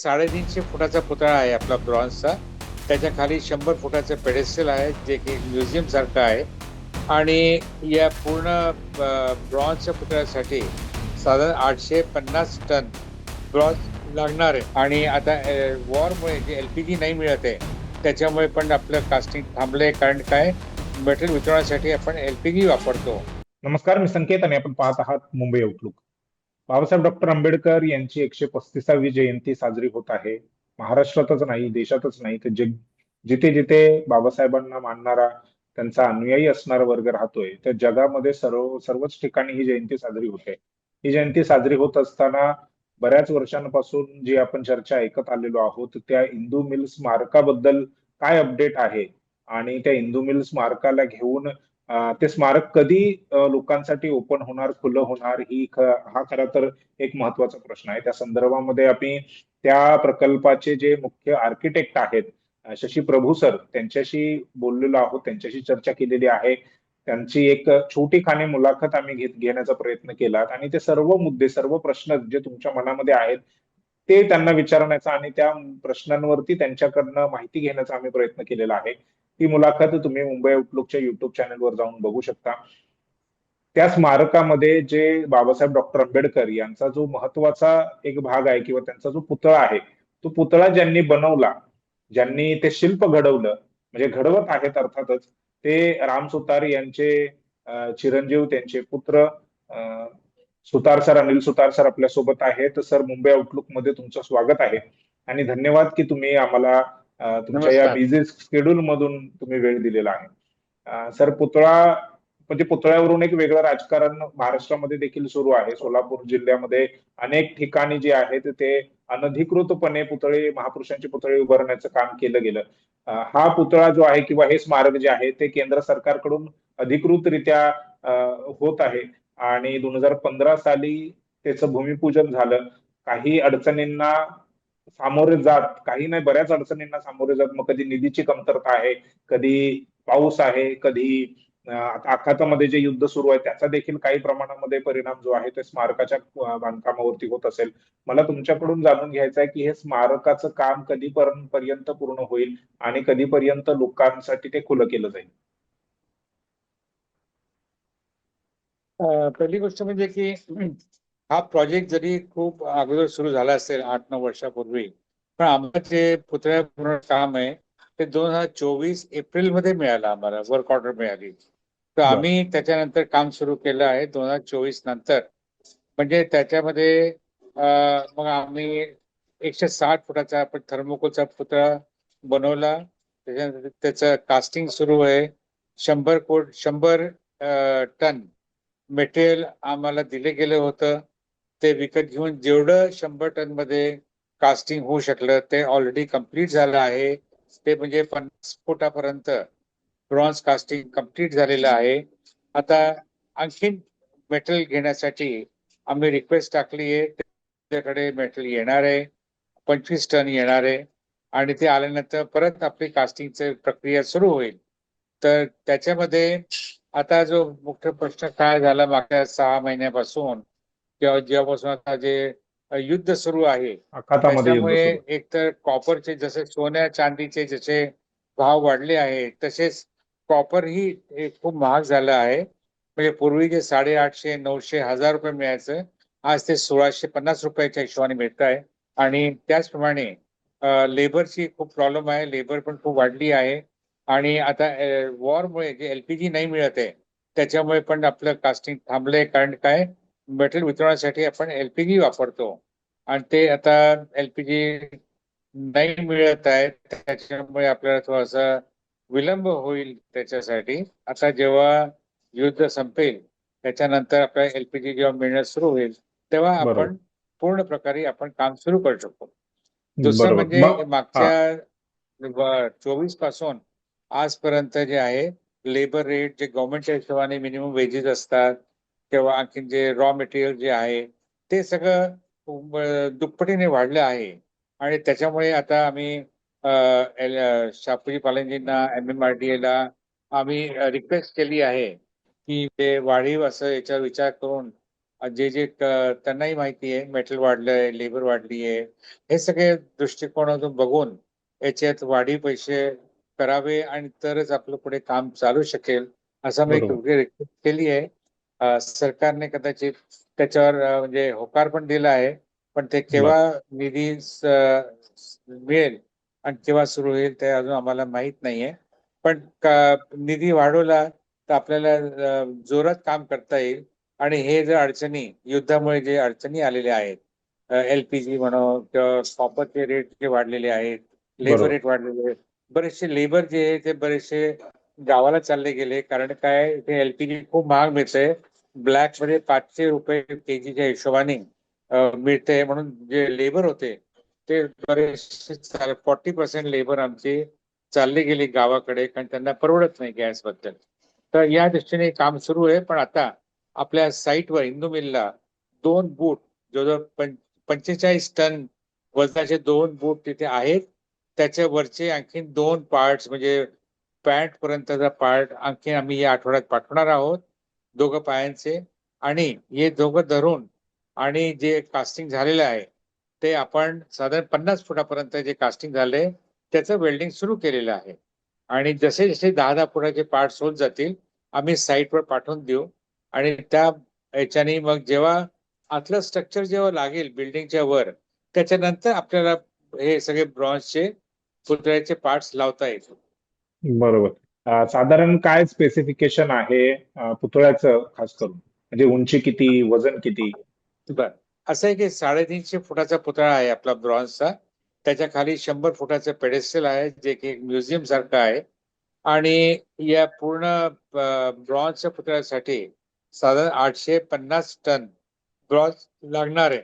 350 फुटाचा पुतळा आहे आपला ब्रॉन्झचा. त्याच्या खाली 100 फुटाचं पेडेस्टल आहे जे की म्युझियम सारखं आहे. आणि या पूर्ण ब्रॉन्झच्या पुतळ्यासाठी साधारण 850 टन ब्रॉन्झ लागणार आहे. आणि आता वॉरमुळे जे LPG नाही मिळत आहे त्याच्यामुळे पण आपलं कास्टिंग थांबलंय. कारण काय, मटेरियल वितरणासाठी आपण LPG वापरतो. नमस्कार, मी संकेत आणि आपण पाहत आहात मुंबई आउटलुक. बाबासाहेब डॉक्टर आंबेडकर यांची 135वी जयंती साजरी होत आहे. महाराष्ट्रातच नाही, देशातच नाही, तर जिथे जिथे बाबासाहेबांना मानणारा, त्यांचा अनुयायी असणारा वर्ग राहतोय, तर जगामध्ये सर्वच ठिकाणी ही जयंती साजरी होते. ही जयंती साजरी होत असताना बऱ्याच वर्षांपासून जी आपण चर्चा ऐकत आलेलो आहोत, त्या इंदू मिल स्मारकाबद्दल काय अपडेट आहे आणि त्या इंदू मिल स्मारकाला घेऊन ते स्मारक कधी लोकांसाठी ओपन होणार, खुलं होणार, हा खरा तर एक महत्वाचा प्रश्न आहे. त्या संदर्भामध्ये आम्ही त्या प्रकल्पाचे जे मुख्य आर्किटेक्ट आहेत, शशी प्रभू सर, त्यांच्याशी बोललेलो आहोत, त्यांच्याशी चर्चा केलेली आहे. त्यांची एक छोटी खाणी मुलाखत आम्ही घेण्याचा प्रयत्न केला आणि ते सर्व मुद्दे, सर्व प्रश्न जे तुमच्या मनामध्ये आहेत ते त्यांना विचारण्याचा आणि त्या प्रश्नांवरती त्यांच्याकडनं माहिती घेण्याचा आम्ही प्रयत्न केलेला आहे. ती मुलाखत तुम्ही मुंबई आउटलुकच्या युट्यूब चॅनलवर जाऊन बघू शकता. त्या स्मारकामध्ये जे बाबासाहेब डॉक्टर आंबेडकर यांचा जो महत्वाचा एक भाग आहे किंवा त्यांचा जो पुतळा आहे, तो पुतळा ज्यांनी बनवला, ज्यांनी ते शिल्प घडवलं, म्हणजे घडवत आहेत अर्थातच, ते राम सुतार यांचे चिरंजीव, त्यांचे पुत्र सुतार सर, अनिल सुतार सर आपल्या सोबत आहेत. सर, मुंबई आउटलुक मध्ये तुमचं स्वागत आहे आणि धन्यवाद की तुम्ही आम्हाला तुमच्या या नमस्कार. बिझी शेड्यूल मधून तुम्ही वेळ दिलेला आहे. सर, पुतळा म्हणजे पुतळ्यावरून एक वेगळं राजकारण महाराष्ट्रामध्ये देखील सुरू आहे. सोलापूर जिल्ह्यामध्ये अनेक ठिकाणी जे आहेत ते अनधिकृतपणे महापुरुषांचे पुतळे उभारण्याचं काम केलं गेलं. हा पुतळा जो आहे किंवा हे स्मारक जे आहे ते केंद्र सरकारकडून अधिकृतरित्या होत आहे आणि 2015 साली त्याचं भूमिपूजन झालं. काही अडचणींना सामोरे जात, काही नाही, बऱ्याच अडचणींना सामोरे जात, मग कधी निधीची कमतरता आहे, कधी पाऊस आहे, कधी आता आखातामध्ये जे युद्ध सुरू आहे त्याचा देखील काही प्रमाणामध्ये परिणाम जो आहे ते स्मारकाच्या बांधकामावरती होत असेल. मला तुमच्याकडून जाणून घ्यायचं आहे की हे स्मारकाचं काम कधीपर्यंत पूर्ण होईल आणि कधीपर्यंत लोकांसाठी ते खुलं केलं जाईल. पहिली गोष्ट म्हणजे की हा प्रोजेक्ट जरी खूप अगोदर सुरू झाला असेल 8-9 वर्षापूर्वी, पण आम्हाला जे पुतळ्या पूर्ण काम आहे ते 2024 एप्रिल मध्ये मिळालं, आम्हाला वर्क ऑर्डर मिळाली. तर आम्ही त्याच्यानंतर काम सुरू केलं आहे 2024 नंतर. म्हणजे त्याच्यामध्ये मग आम्ही 160 फुटाचा आपण थर्मोकोलचा पुतळा बनवला. त्याच्यानंतर त्याचं कास्टिंग सुरू आहे. 100 टन मटेरियल आम्हाला दिले गेलं होतं. ते विकत घेऊन जेवढं 100 टन मध्ये कास्टिंग होऊ शकलं ते ऑलरेडी कम्प्लीट झालं आहे. ते म्हणजे 50 फुटापर्यंत ब्रॉन्झ कास्टिंग कम्प्लीट झालेलं आहे. आता आणखीन मटेरियल घेण्यासाठी आम्ही रिक्वेस्ट टाकली आहे. त्याच्याकडे मटेरियल येणार आहे, 25 टन येणार आहे आणि ते आल्यानंतर परत आपली कास्टिंगची प्रक्रिया सुरू होईल. तर त्याच्यामध्ये आता जो मुख्य प्रश्न काय झाला मागच्या 6 महिन्यापासून किंवा जेव्हापासून आता जे युद्ध सुरू आहे, आखातामध्ये युद्ध त्याच्यामुळे सुरू. एकतर कॉपरचे जसे सोन्या चांदीचे जसे भाव वाढले आहेत तसेच कॉपर ही खूप महाग झालं आहे. म्हणजे पूर्वी जे 850, 900, 1000 रुपये मिळायचं, आज ते 1650 रुपयाच्या हिशोबाने मिळत आहे. आणि त्याचप्रमाणे लेबरची खूप प्रॉब्लेम आहे, लेबर पण खूप वाढली आहे. आणि आता वॉरमुळे जे LPG नाही मिळत आहे त्याच्यामुळे पण आपलं कास्टिंग थांबलंय. कारण काय, मटेरियल वितरणासाठी आपण LPG वापरतो आणि ते आता LPG नाही मिळत आहे, त्याच्यामुळे आपल्याला थोडासा विलंब होईल. त्याच्यासाठी आता जेव्हा युद्ध संपेल त्याच्यानंतर आपल्याला LPG जेव्हा मिळणं सुरू होईल तेव्हा बरोबर. आपण पूर्ण प्रकारे आपण काम सुरू करू शकतो. दुसरं बरोबर. म्हणजे हा. मागच्या 24 पासून आजपर्यंत जे आहे लेबर रेट जे गव्हर्नमेंटच्या हिशोबाने मिनिमम वेजेस असतात किंवा आणखीन जे रॉ मटेरियल जे आहे ते सगळं दुप्पटीने वाढलं आहे. आणि त्याच्यामुळे आता आम्ही शापूजी पालनजींना, MMRDA ला आम्ही रिक्वेस्ट केली आहे की ते वाढीव असं याच्यावर विचार करून जे जे त्यांनाही माहिती आहे मेटल वाढलंय, लेबर वाढली आहे, हे सगळे दृष्टिकोनातून बघून याच्यात वाढीव पैसे करावे आणि तरच आपलं पुढे काम चालू शकेल असं मी बरोबर. रिक्वेस्ट केली आहे. सरकारने कदाचित त्याच्यावर म्हणजे होकार पण दिला आहे, पण ते बर केव्हा निधी मिळेल आणि केव्हा सुरू होईल ते अजून आम्हाला माहित नाहीये. पण निधी वाढवला तर आपल्याला जोरात काम करता येईल. आणि हे जर अडचणी युद्धामुळे जे अडचणी आलेल्या आहेत, LPG म्हणा किंवा कॉपरचे रेट जे वाढलेले आहेत, लेबर बरोबर. रेट वाढलेले आहेत, बरेचसे लेबर जे आहे ते बरेचसे गावाला चालले गेले. कारण काय ते LPG खूप महाग मिळतंय. ब्लॅक मध्ये 500 रुपये केजीच्या हिशोबाने मिळते. म्हणून जे लेबर होते ते बरेचसे 40% लेबर आमचे चालले गेले गावाकडे, कारण त्यांना परवडत नाही गॅस बद्दल. तर या दृष्टीने काम सुरू आहे. पण आता आपल्या साईटवर इंदू मिलला 2 बूट जवळजवळ 45 टन वजनाचे 2 बूट तिथे आहेत. त्याच्या वरचे आणखीन 2 पार्ट्स म्हणजे पॅन्ट पर्यंतचा पार्ट आणखी आम्ही या आठवड्यात पाठवणार आहोत, दोघं पायांचे. आणि हे दोघं धरून आणि जे कास्टिंग झालेलं आहे ते आपण साधारण 50 फुटापर्यंत जे कास्टिंग झालंय त्याचं वेल्डिंग सुरू केलेलं आहे. आणि जसे जसे 10-10 फुटाचे पार्ट्स होत जातील आम्ही साईटवर पाठवून देऊ. आणि त्या याच्याने मग जेव्हा आतलं स्ट्रक्चर जेव्हा लागेल बिल्डिंगच्या वर, त्याच्यानंतर आपल्याला हे सगळे ब्रॉन्झचे पुतळ्याचे पार्ट्स लावता येतील. बरोबर. साधारण काय स्पेसिफिकेशन आहे पुतळ्याचं खास करून, म्हणजे उंची किती, वजन किती? बर, असं आहे की 350 फुटाचा पुतळा आहे आपला ब्रॉन्झचा. त्याच्या खाली 100 फुटाचं पेडेस्टल आहे जे की एक म्युझियम सारखं आहे. आणि या पूर्ण ब्रॉन्झच्या पुतळ्यासाठी साधारण 850 टन ब्रॉन्झ लागणार आहे.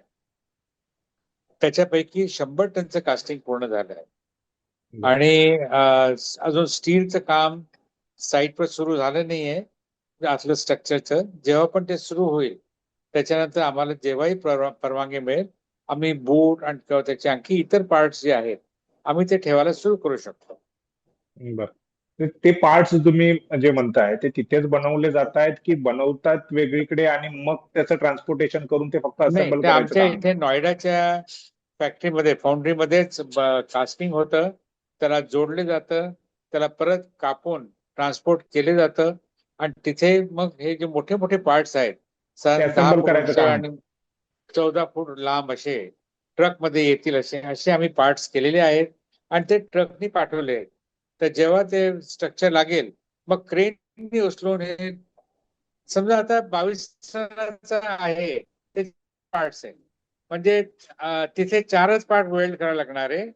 त्याच्यापैकी 100 टनचं कास्टिंग पूर्ण झालं आहे. बरं. आणि अजून स्टीलचं काम साईटवर सुरू झालं नाहीये आतलं स्ट्रक्चरचं. जेव्हा पण ते सुरू होईल त्याच्यानंतर आम्हाला जेव्हाही परवानगी मिळेल आम्ही बूट आणि किंवा त्याचे आणखी इतर पार्ट्स जे आहेत आम्ही ते ठेवायला सुरू करू शकतो. बरं. ते पार्ट्स तुम्ही जे म्हणताय ते तिथेच बनवले जात आहेत की बनवतात वेगळीकडे आणि मग त्याचं ट्रान्सपोर्टेशन करून ते फक्त नाही, असेंबल ते करायचं आमच्या काम आहे? इथे नॉयडाच्या फॅक्टरीमध्ये फाउंड्रीमध्येच कास्टिंग होतं, त्याला जोडले जातं, त्याला परत कापून ट्रान्सपोर्ट केले जातं. आणि तिथे मग हे जे मोठे मोठे पार्ट्स आहेत ते साधारण 10 असेंबल फूट करायचं उंच काम आहे. आणि 14 फूट लांब असे ट्रकमध्ये येतील असे असे आम्ही पार्ट्स केलेले आहेत आणि ते ट्रकनी पाठवले आहेत. तर जेव्हा ते स्ट्रक्चर लागेल मग क्रेननी उचलून हे, समजा आता 22 टनाचा आहे ते पार्ट्स आहे म्हणजे तिथे 4च पार्ट वेल्ड करायला लागणार आहे.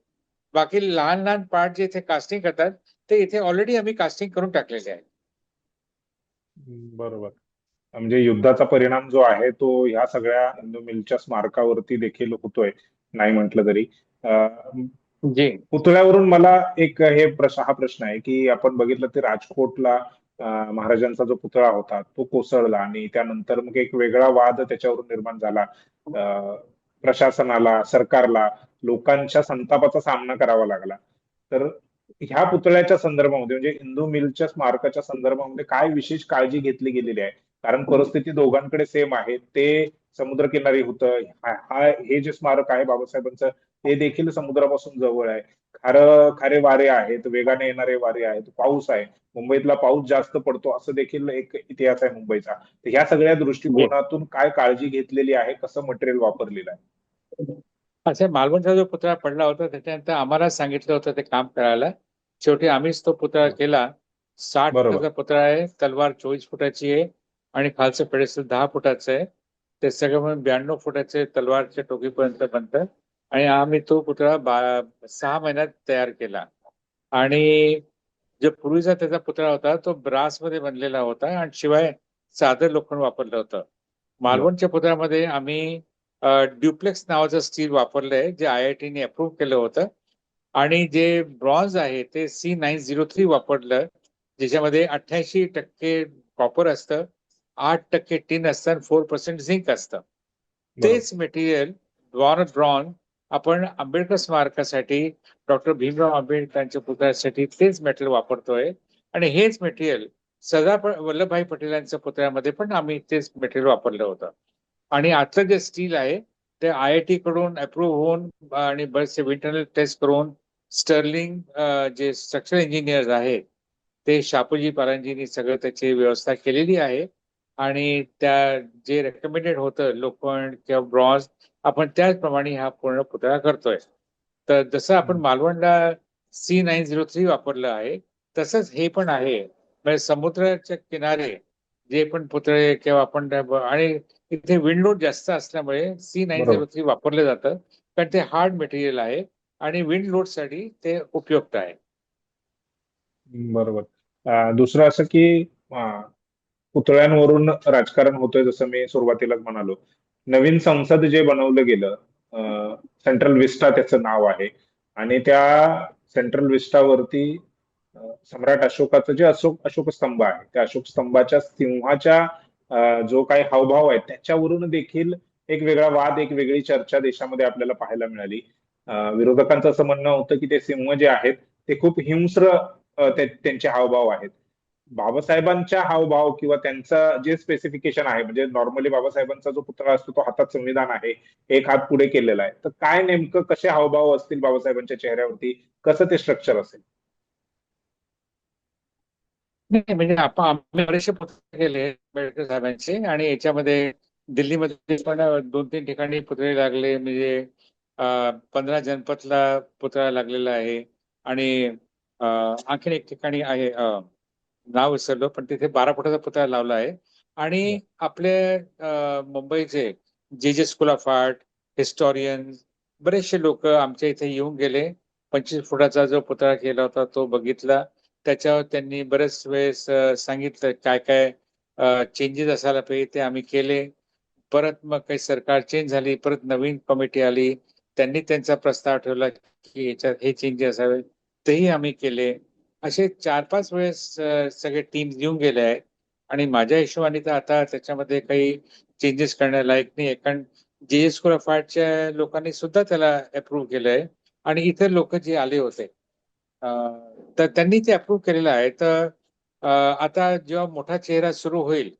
बाकी लहान लहान पार्ट जे इथे कास्टिंग करतात ते इथे ऑलरेडी आम्ही कास्टिंग करून टाकलेले आहे. बरोबर. म्हणजे युद्धाचा परिणाम जो आहे तो ह्या सगळ्या इंदू मिलच्या स्मारकावरती देखील होतोय, नाही म्हटलं तरी. अं, जी. पुतळ्यावरून मला एक हा प्रश्न आहे की आपण बघितलं ते राजकोटला महाराजांचा जो पुतळा होता तो कोसळला आणि त्यानंतर मग एक वेगळा वाद त्याच्यावरून निर्माण झाला. अं, प्रशासनाला, सरकारला लोकांच्या संतापाचा सामना करावा लागला. तर ह्या पुतळ्याच्या संदर्भामध्ये म्हणजे इंदू मिलच्या स्मारकाच्या संदर्भामध्ये काय विशेष काळजी घेतली गेलेली आहे? कारण परिस्थिती दोघांकडे सेम आहे. ते समुद्रकिनारी होतं. हे जे स्मारक आहे बाबासाहेबांचं ते देखील समुद्रापासून जवळ आहे. खारे वारे आहेत, वेगाने येणारे वारे आहेत, पाऊस आहे. मुंबईतला पाऊस जास्त पडतो असं देखील एक इतिहास आहे मुंबईचा. तर ह्या सगळ्या जी. दृष्टिकोनातून काय काळजी घेतलेली आहे, कसं मटेरियल वापरलेलं आहे? अच्छा, मालवणचा जो पुतळा पडला होता त्याच्यानंतर आम्हाला सांगितलं होतं ते काम करायला. शेवटी आम्हीच तो पुतळा केला. 60 बरोबर. फुटाचा पुतळा आहे, तलवार 24 फुटाची आहे आणि खालचं पेडेस्टल 10 फुटाचं आहे. ते सगळं म्हणून 92 फुटाचे तलवारच्या टोकीपर्यंत बनतं. आणि आम्ही तो पुतळा 6 महिन्यात तयार केला. आणि जो पूर्वीचा त्याचा पुतळा होता तो ब्रासमध्ये बनलेला होता आणि शिवाय साधं लोखंड वापरलं होतं. बरं. मालवणच्या पुतळ्यामध्ये आम्ही ड्युप्लेक्स नावाचं स्टील वापरलंय जे IIT ने अप्रूव्ह केलं होतं. आणि जे ब्रॉन्झ आहे ते C903 वापरलं, ज्याच्यामध्ये 88% कॉपर असतं, 8% टिन असतं आणि 4% झिंक असतं. बरोबर. तेच मटेरियल ब्रॉन आपण आंबेडकर स्मारकासाठी, डॉक्टर भीमराव आंबेडकरांच्या पुतळ्यासाठी तेच मटेरियल वापरतोय. आणि हेच मटेरियल सरदार वल्लभभाई पटेलांच्या पुतळ्यामध्ये पण आम्ही तेच मटेरियल वापरलं होतं. आणि आतलं जे स्टील आहे ते IIT कडून अप्रूव्ह होऊन आणि बरेचसे इंटरनल टेस्ट करून स्टर्लिंग जे स्ट्रक्चरल इंजिनियर्स आहेत ते शापूजी परांजींनी सगळं त्याची व्यवस्था केलेली आहे. आणि त्या जे रेकमेंडेड होतं लोखंड किंवा ब्रॉन्झ आपण त्याचप्रमाणे हा पूर्ण पुतळा करतोय. तर जसं आपण मालवणला C903 वापरलं आहे तसंच हे पण आहे. म्हणजे समुद्राच्या किनारे जे पण पुतळे किंवा आपण आणि इथे विंड लोड जास्त असल्यामुळे बरोबर. C903 वापरलं जातं कारण ते हार्ड मटेरियल आहे आणि विंड लोड साठी ते उपयुक्त आहे. बरोबर. दुसरं असं की अं, पुतळ्यांवरून राजकारण होतंय जसं मी सुरुवातीलाच म्हणालो. नवीन संसद जे बनवलं गेलं, सेंट्रल विस्टा त्याचं नाव आहे, आणि त्या सेंट्रल विस्टावरती सम्राट अशोकाचं जे अशोक स्तंभ आहे त्या अशोक स्तंभाच्या सिंहाच्या जो काही हावभाव आहे त्याच्यावरून देखील एक वेगळा वाद, एक वेगळी चर्चा देशामध्ये आपल्याला पाहायला मिळाली. विरोधकांचं असं म्हणणं होतं की ते सिंह जे आहेत ते खूप हिंस्र त्यांचे हावभाव आहेत. बाबासाहेबांच्या हावभाव किंवा त्यांचं जे स्पेसिफिकेशन आहे, म्हणजे नॉर्मली बाबासाहेबांचा जो पुतळा असतो तो हातात संविधान आहे, एक हात पुढे केलेला आहे, तर काय नेमकं कसे हावभाव असतील बाबासाहेबांच्या चेहऱ्यावरती, कसं ते स्ट्रक्चर असेल? नाही म्हणजे आपण आम्ही बरेचसे पुतळे केले आंबेडकर साहेबांचे आणि याच्यामध्ये दिल्लीमध्ये पण 2-3 ठिकाणी पुतळे लागले. म्हणजे 15 जनपथला पुतळा लागलेला आहे आणि आणखीन एक ठिकाणी आहे नाव विसरलो पण तिथे 12 फुटाचा पुतळा लावला आहे. आणि आपले मुंबईचे जे स्कूल ऑफ आर्ट हिस्टॉरियन बरेचसे लोक आमच्या इथे येऊन गेले. 25 फुटाचा जो पुतळा केला होता तो बघितला. त्याच्यावर त्यांनी बरेच वेळेस सांगितलं काय काय चेंजेस असायला पाहिजे ते आम्ही केले. परत मग काही सरकार चेंज झाली, परत नवीन कमिटी आली, त्यांनी त्यांचा प्रस्ताव ठेवला की याच्यात हे चेंजेस असावे, तेही आम्ही केले. असे 4-5 वेळेस सगळे टीम येऊन गेले आहेत. आणि माझ्या हिशोबाने तर आता त्याच्यामध्ये काही चेंजेस करण्यालायक नाही आहे कारण स्कूल ऑफ आर्टच्या लोकांनी सुद्धा त्याला अप्रूव्ह केलंय आणि इतर लोक जे आले होते तर त्यांनी ते अप्रूव्ह केलेलं आहे. तर आता जेव्हा मोठा चेहरा सुरू होईल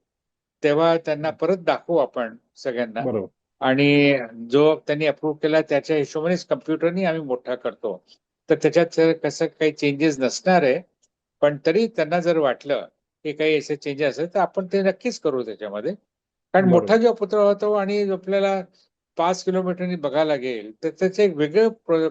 तेव्हा त्यांना परत दाखवू आपण सगळ्यांना. बरोबर. आणि जो त्यांनी अप्रूव्ह केला त्याच्या हिशोबानेच कम्प्युटरनी आम्ही मोठा करतो. तर त्याच्यात कसं काही चेंजेस नसणार आहे. पण तरी त्यांना जर वाटलं की काही असे चेंजेस असेल तर आपण ते नक्कीच करू त्याच्यामध्ये. कारण मोठा बरोबर. जेव्हा पुतळा होतो आणि आपल्याला 5 किलोमीटरनी बघायला लागेल तर त्याचं एक वेगळं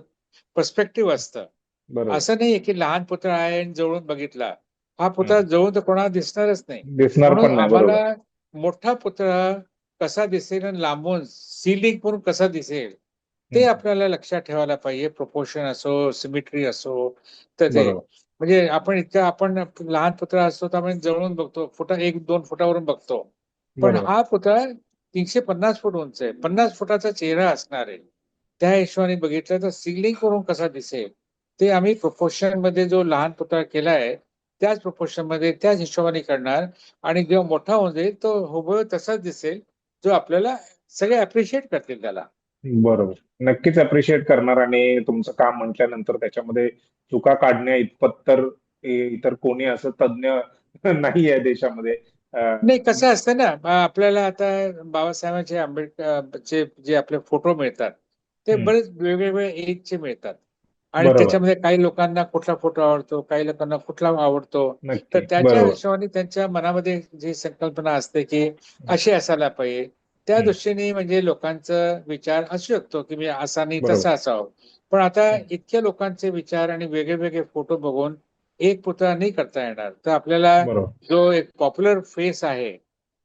पर्स्पेक्टिव्ह असतं. बरोबर. असं नाहीये की लहान पुतळा आहे आणि जवळून बघितला. हा पुतळा हम्म. जवळून तर कोणाला दिसणारच नाही. दिसणार म्हणून पण नाही. आम्हाला बरोबर. मोठा पुतळा कसा दिसेल आणि लांबून सीलिंग करून कसा दिसेल ते हम्म. आपल्याला लक्षात ठेवायला पाहिजे. प्रोपोर्शन असो, सिमेट्री असो. तर ते बरोबर. म्हणजे आपण लहान पुतळा असतो तर आपण जवळून बघतो, 1-2 फुटावरून बघतो. पण बरोबर. हा पुतळा 350 फूट उंच आहे, 50 फुटाचा चेहरा असणार आहे. त्या हिशोबाने बघितलं तर सिलिंग करून कसा दिसेल ते आम्ही प्रोपोर्शन मध्ये जो लहान पुतळा केला आहे त्याच प्रोपोर्शन मध्ये त्याच हिशोबाने करणार. आणि जेव्हा मोठा होऊन जाईल तो हुबेहूब तसाच दिसेल जो आपल्याला सगळे अप्रिशिएट करतील त्याला. बरोबर. नक्कीच अप्रिशिएट करणार, आणि तुमचं काम म्हटल्यानंतर त्याच्यामध्ये चुका काढण्या इतपत तर इतर कोणी असं तज्ञ नाही आहे देशामध्ये. नाही कसं असतं ना आपल्याला आता बाबासाहेबांचे आंबेडकरचे जे आपले फोटो मिळतात ते हम्म. बरेच वेगवेगळे एजचे मिळतात. आणि बरोबर. त्याच्यामध्ये काही लोकांना कुठला फोटो आवडतो, काही लोकांना कुठला आवडतो. तर नक्की. त्याच्या बरोबर. हिशोबाने त्यांच्या मनामध्ये जी संकल्पना असते की अशी असायला पाहिजे त्या हम्म. दृष्टीने म्हणजे लोकांचा विचार असू शकतो की मी असा नाही बरोबर. तसा असावं. पण आता हम्म. इतक्या लोकांचे विचार आणि वेगळे वेगळे फोटो बघून एक पुतळा नाही करता येणार. तर आपल्याला बरोबर. जो एक पॉप्युलर फेस आहे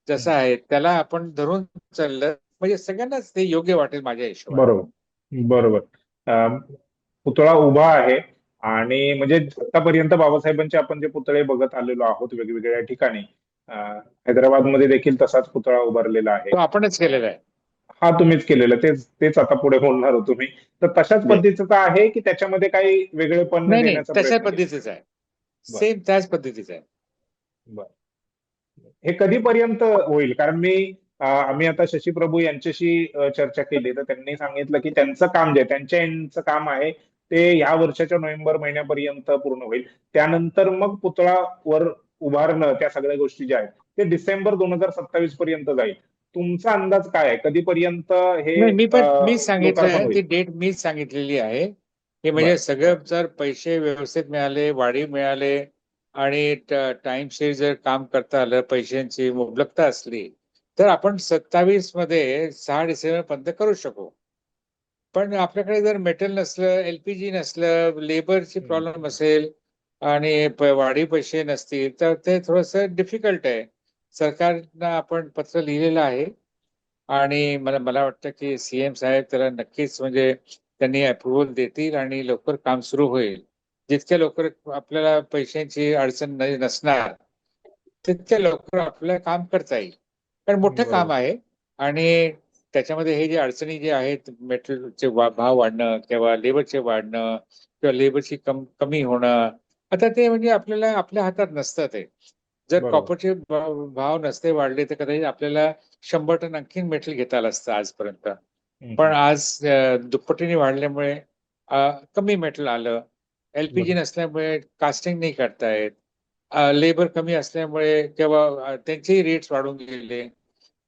जसा आहे त्याला आपण धरून चाललं म्हणजे सगळ्यांनाच ते योग्य वाटेल माझ्या हिशोबाने. बरोबर. बरोबर. अं, पुतळा उभा आहे, आणि म्हणजे आतापर्यंत बाबासाहेबांचे आपण जे पुतळे बघत आलेलो आहोत वेगवेगळ्या ठिकाणी, हैदराबादमध्ये देखील तसाच पुतळा उभारलेला आहे. तो आपणच केलेला आहे. हा तुम्हीच केलेलं, तेच तेच आता पुढे बोलणार होतो मी. तर तशाच पद्धतीचं आहे की त्याच्यामध्ये काही वेगळेपण नाही नाही देण्याचा तशा प्रयत्न केला? पद्धतीचं आहे. बरं. सेम त्याच पद्धतीचं आहे. बरं. हे कधीपर्यंत होईल? कारण आम्ही आता शशी प्रभू यांच्याशी चर्चा केली तर त्यांनी सांगितलं की त्यांचं काम जे आहे, त्यांच्या यांचं काम आहे ते या वर्षाच्या नोव्हेंबर महिन्यापर्यंत पूर्ण होईल. त्यानंतर मग पुतळा वर उभारणं, त्या सगळ्या गोष्टी ज्या आहेत ते डिसेंबर 2027 पर्यंत जाईल. तुमचा अंदाज काय आहे, कधीपर्यंत हे नाही, मीच लोकार्पण सांगितलंय, होईल? ती डेट मीच सांगितलेली आहे की म्हणजे बर. सगळं जर पैसे व्यवस्थित मिळाले, वाढीव मिळाले आणि टाइमशीर जर काम करता आलं, पैशांची मुबलकता असली, तर आपण 27 मध्ये 6 डिसेंबर पर्यंत करू शकू. पण आपल्याकडे जर मेटल नसलं, एलपीजी नसलं, लेबरची प्रॉब्लेम असेल आणि वाढीव पैसे नसतील, तर ते थोडंसं डिफिकल्ट आहे. सरकारला आपण पत्र लिहिलेलं आहे आणि मला वाटतं की सीएम साहेब त्याला नक्कीच म्हणजे त्यांनी अप्रुव्हल देतील आणि लवकर काम सुरू होईल. जितक्या लवकर आपल्याला पैशांची अडचण नसणार, तितक्या लवकर आपल्याला काम करता येईल. कारण मोठं काम बरोबर. आहे आणि त्याच्यामध्ये हे जे अडचणी जे आहेत, मेटलचे भाव वाढणं किंवा लेबरचे वाढणं किंवा लेबरची कमी होणं, आता ते म्हणजे आपल्याला आपल्या हातात नसतं ते. जर बरोबर. कॉपरचे भाव नसते वाढले तर कदाचित आपल्याला 100 टन आणखीन मेटल घेता आलं असतं आजपर्यंत. हम्म, पण हम्म. आज दुप्पटीने वाढल्यामुळे कमी मेटल आलं. एलपीजी बरोबर. नसल्यामुळे कास्टिंग नाही करता येत. लेबर कमी असल्यामुळे किंवा त्यांचेही रेट्स वाढून गेले.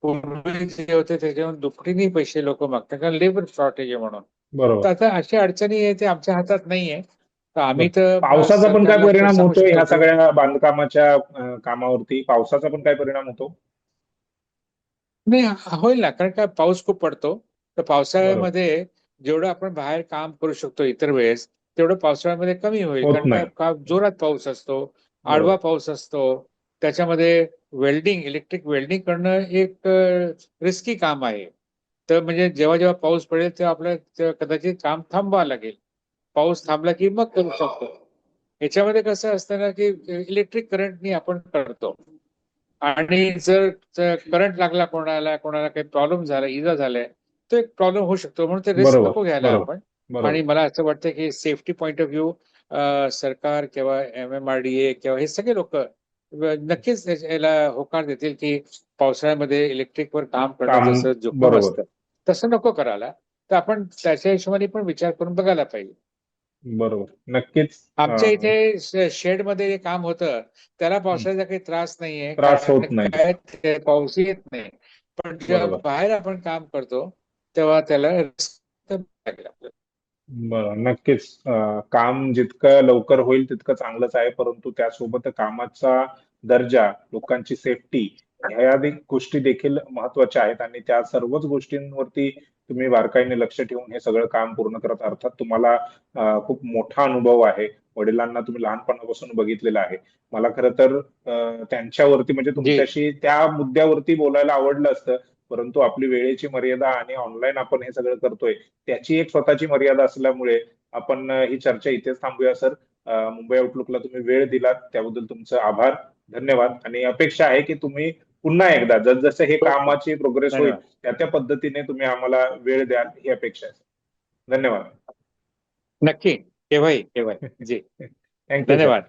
पूर्वी जे होते त्याच्याहून दुपटीने पैसे लोक मागतात कारण लेबर शॉर्टेज आहे म्हणून. तर बरोबर. आता अशी अडचणी आहे ते आमच्या हातात नाहीये. तर आम्ही बरं. तर पावसाचा पण काय सरकारला परिणाम सांगू होतोय शकतो ह्या की सगळ्या बांधकामाच्या कामावरती? पावसाचा पण काय परिणाम होतो? नाही, होईल ना, कारण का पाऊस खूप पडतो. तर बरोबर. पावसाळ्यामध्ये जेवढं आपण बाहेर काम करू शकतो इतर वेळेस, तेवढं पावसाळ्यामध्ये कमी होईल. होत कारण नाही. का जोरात पाऊस असतो, आडवा बरोबर. पाऊस असतो. त्याच्यामध्ये इलेक्ट्रिक वेल्डिंग करणं एक रिस्की काम आहे. तर म्हणजे जेव्हा जेव्हा पाऊस पडेल तेव्हा आपल्याला कदाचित काम थांबवावं लागेल. पाऊस थांबला की मग करू शकतो. याच्यामध्ये कसं असतं ना, की इलेक्ट्रिक करंटनी आपण करतो. आणि जर करंट लागला कोणाला काही प्रॉब्लेम झाला, इजा झालाय, तो एक प्रॉब्लेम होऊ शकतो. म्हणून ते रिस्क बरोबर. नको घ्यायला बरोबर. आपण. आणि बरोबर. मला असं वाटतं की सेफ्टी पॉईंट ऑफ व्ह्यू सरकार किंवा MMRDA किंवा हे सगळे लोक नक्कीच याला होकार देतील की पावसाळ्यामध्ये इलेक्ट्रिकवर काम करणं काम. जसं जोखीम बरोबर. असतं तसं नको करायला. तर आपण त्याच्या हिशोबाने पण विचार करून बघायला पाहिजे. बरोबर. नक्कीच. आमच्या इथे शेडमध्ये जे काम होतं त्याला पावसाचा काही त्रास नाहीये, त्रास कारण होत नाही. काय ते पाऊस येत नाही. पण जेव्हा बरोबर. बाहेर आपण काम करतो तेव्हा त्याला risk लागेल आपल्याला. बरं. नक्कीच. काम जितकं लवकर होईल तितकं चांगलंच आहे, परंतु त्यासोबत कामाचा दर्जा, लोकांची सेफ्टी ह्या गोष्टी देखील महत्त्वाच्या आहेत आणि त्या सर्वच गोष्टींवरती तुम्ही बारकाईने लक्ष ठेवून हे सगळं काम पूर्ण करत. अर्थात तुम्हाला खूप मोठा अनुभव आहे. वडिलांना तुम्ही लहानपणापासून बघितलेलं आहे. मला खरं तर त्यांच्यावरती म्हणजे जी. तुमच्याशी त्या मुद्द्यावरती बोलायला आवडलं असतं, परंतु आपली वेळेची मर्यादा आणि ऑनलाईन आपण हे सगळं करतोय त्याची एक स्वतःची मर्यादा असल्यामुळे आपण ही चर्चा इथेच थांबूया सर. मुंबई आउटलुकला तुम्ही वेळ दिलात त्याबद्दल तुमचं आभार, धन्यवाद. आणि अपेक्षा आहे की तुम्ही पुन्हा एकदा जसजसे हे ओके. कामाची प्रोग्रेस होईल धन्यवाद. त्या त्या पद्धतीने तुम्ही आम्हाला वेळ द्याल ही अपेक्षा आहे. धन्यवाद. नक्की. केव्हाही. जी. Thank you sir. धन्यवाद.